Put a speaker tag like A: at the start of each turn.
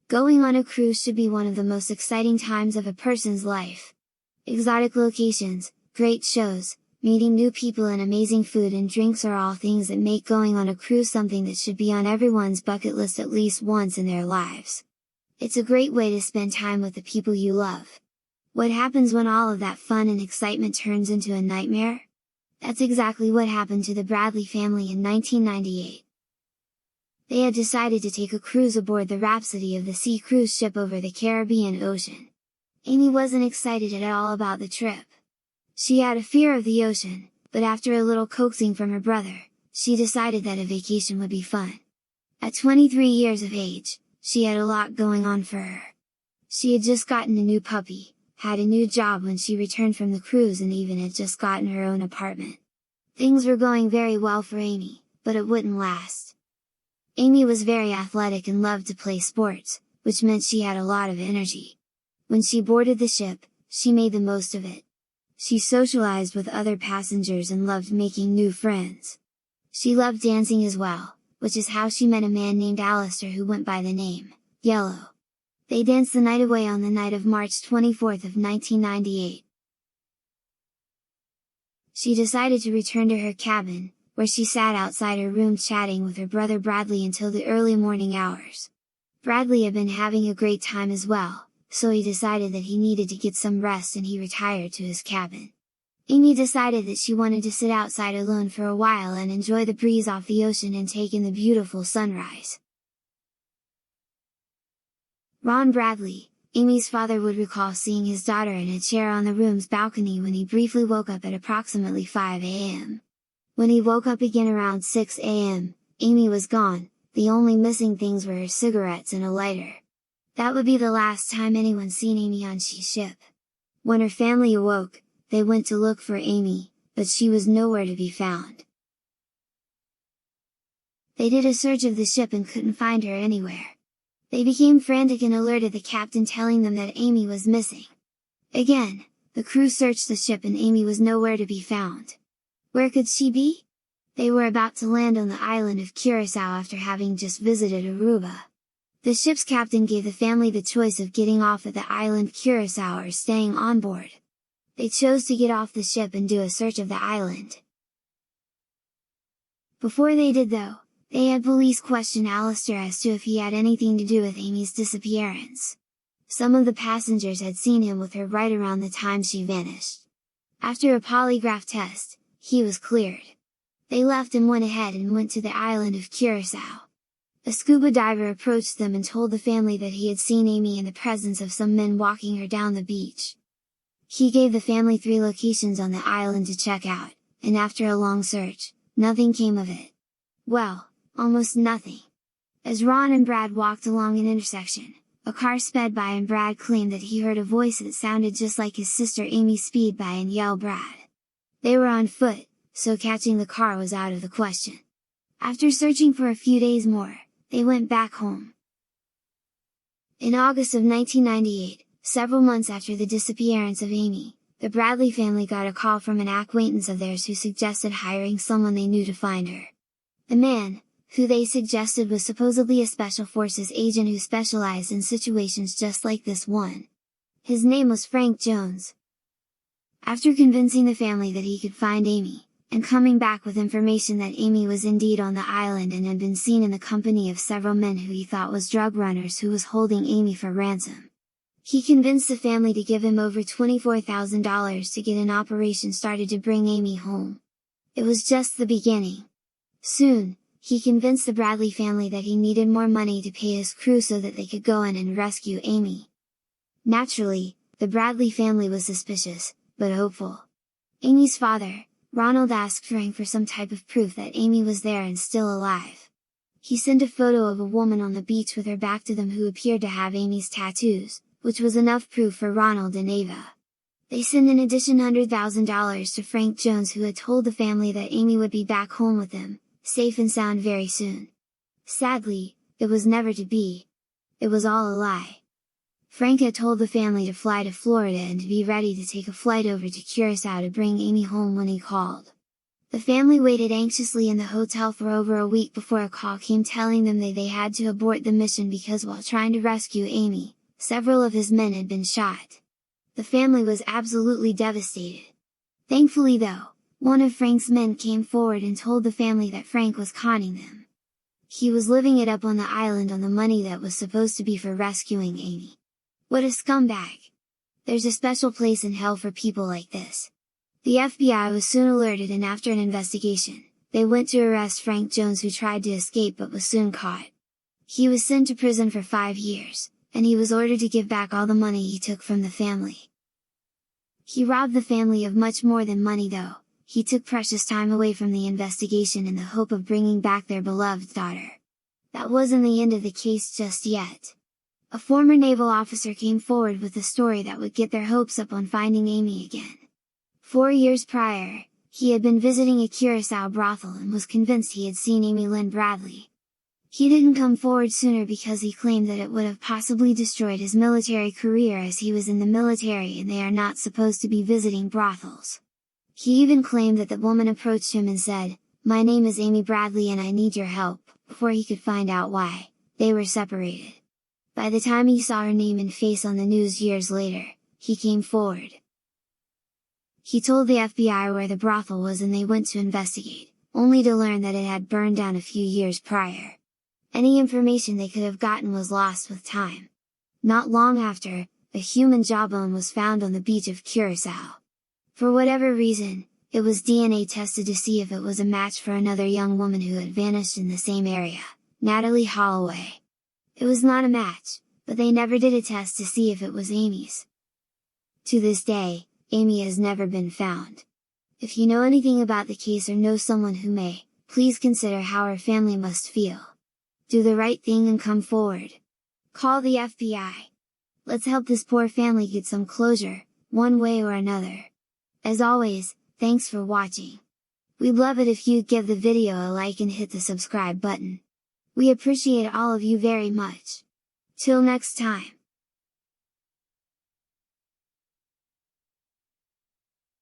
A: Going on a cruise should be one of the most exciting times of a person's life. Exotic locations, great shows, meeting new people and amazing food and drinks are all things that make going on a cruise something that should be on everyone's bucket list at least once in their lives. It's a great way to spend time with the people you love. What happens when all of that fun and excitement turns into a nightmare? That's exactly what happened to the Bradley family in 1998. They had decided to take a cruise aboard the Rhapsody of the Sea cruise ship over the Caribbean Ocean. Amy wasn't excited at all about the trip. She had a fear of the ocean, but after a little coaxing from her brother, she decided that a vacation would be fun. At 23 years of age, she had a lot going on for her. She had just gotten a new puppy, had a new job when she returned from the cruise and even had just gotten her own apartment. Things were going very well for Amy, but it wouldn't last. Amy was very athletic and loved to play sports, which meant she had a lot of energy. When she boarded the ship, she made the most of it. She socialized with other passengers and loved making new friends. She loved dancing as well, which is how she met a man named Alistair who went by the name Yellow. They danced the night away on the night of March 24th of 1998. She decided to return to her cabin, where she sat outside her room chatting with her brother Bradley until the early morning hours. Bradley had been having a great time as well, so he decided that he needed to get some rest and he retired to his cabin. Amy decided that she wanted to sit outside alone for a while and enjoy the breeze off the ocean and take in the beautiful sunrise. Ron Bradley, Amy's father, would recall seeing his daughter in a chair on the room's balcony when he briefly woke up at approximately 5 a.m. When he woke up again around 6 a.m., Amy was gone, the only missing things were her cigarettes and a lighter. That would be the last time anyone seen Amy on She's ship. When her family awoke, they went to look for Amy, but she was nowhere to be found. They did a search of the ship and couldn't find her anywhere. They became frantic and alerted the captain, telling them that Amy was missing. Again, the crew searched the ship and Amy was nowhere to be found. Where could she be? They were about to land on the island of Curacao after having just visited Aruba. The ship's captain gave the family the choice of getting off at the island Curacao or staying on board. They chose to get off the ship and do a search of the island. Before they did though, they had police question Alistair as to if he had anything to do with Amy's disappearance. Some of the passengers had seen him with her right around the time she vanished. After a polygraph test, he was cleared. They left and went ahead and went to the island of Curacao. A scuba diver approached them and told the family that he had seen Amy in the presence of some men walking her down the beach. He gave the family 3 locations on the island to check out, and after a long search, nothing came of it. Well, almost nothing. As Ron and Brad walked along an intersection, a car sped by and Brad claimed that he heard a voice that sounded just like his sister Amy speed by and yell Brad. They were on foot, so catching the car was out of the question. After searching for a few days more, they went back home. In August of 1998, several months after the disappearance of Amy, the Bradley family got a call from an acquaintance of theirs who suggested hiring someone they knew to find her. The man, who they suggested, was supposedly a Special Forces agent who specialized in situations just like this one. His name was Frank Jones. After convincing the family that he could find Amy, and coming back with information that Amy was indeed on the island and had been seen in the company of several men who he thought was drug runners who was holding Amy for ransom, he convinced the family to give him over $24,000 to get an operation started to bring Amy home. It was just the beginning. Soon, he convinced the Bradley family that he needed more money to pay his crew so that they could go in and rescue Amy. Naturally, the Bradley family was suspicious, but hopeful. Amy's father, Ronald, asked Frank for some type of proof that Amy was there and still alive. He sent a photo of a woman on the beach with her back to them who appeared to have Amy's tattoos, which was enough proof for Ronald and Ava. They sent in addition $100,000 to Frank Jones, who had told the family that Amy would be back home with them, safe and sound, very soon. Sadly, it was never to be. It was all a lie. Frank had told the family to fly to Florida and to be ready to take a flight over to Curacao to bring Amy home when he called. The family waited anxiously in the hotel for over a week before a call came telling them that they had to abort the mission because while trying to rescue Amy, several of his men had been shot. The family was absolutely devastated. Thankfully though, one of Frank's men came forward and told the family that Frank was conning them. He was living it up on the island on the money that was supposed to be for rescuing Amy. What a scumbag! There's a special place in hell for people like this. The FBI was soon alerted and after an investigation, they went to arrest Frank Jones who tried to escape but was soon caught. He was sent to prison for 5 years, and he was ordered to give back all the money he took from the family. He robbed the family of much more than money though, he took precious time away from the investigation in the hope of bringing back their beloved daughter. That wasn't the end of the case just yet. A former naval officer came forward with a story that would get their hopes up on finding Amy again. 4 years prior, he had been visiting a Curacao brothel and was convinced he had seen Amy Lynn Bradley. He didn't come forward sooner because he claimed that it would have possibly destroyed his military career as he was in the military and they are not supposed to be visiting brothels. He even claimed that the woman approached him and said, "My name is Amy Bradley and I need your help," before he could find out why. They were separated. By the time he saw her name and face on the news years later, he came forward. He told the FBI where the brothel was and they went to investigate, only to learn that it had burned down a few years prior. Any information they could have gotten was lost with time. Not long after, a human jawbone was found on the beach of Curacao. For whatever reason, it was DNA tested to see if it was a match for another young woman who had vanished in the same area, Natalie Holloway. It was not a match, but they never did a test to see if it was Amy's. To this day, Amy has never been found. If you know anything about the case or know someone who may, please consider how her family must feel. Do the right thing and come forward. Call the FBI. Let's help this poor family get some closure, one way or another. As always, thanks for watching. We'd love it if you'd give the video a like and hit the subscribe button. We appreciate all of you very much. Till next time.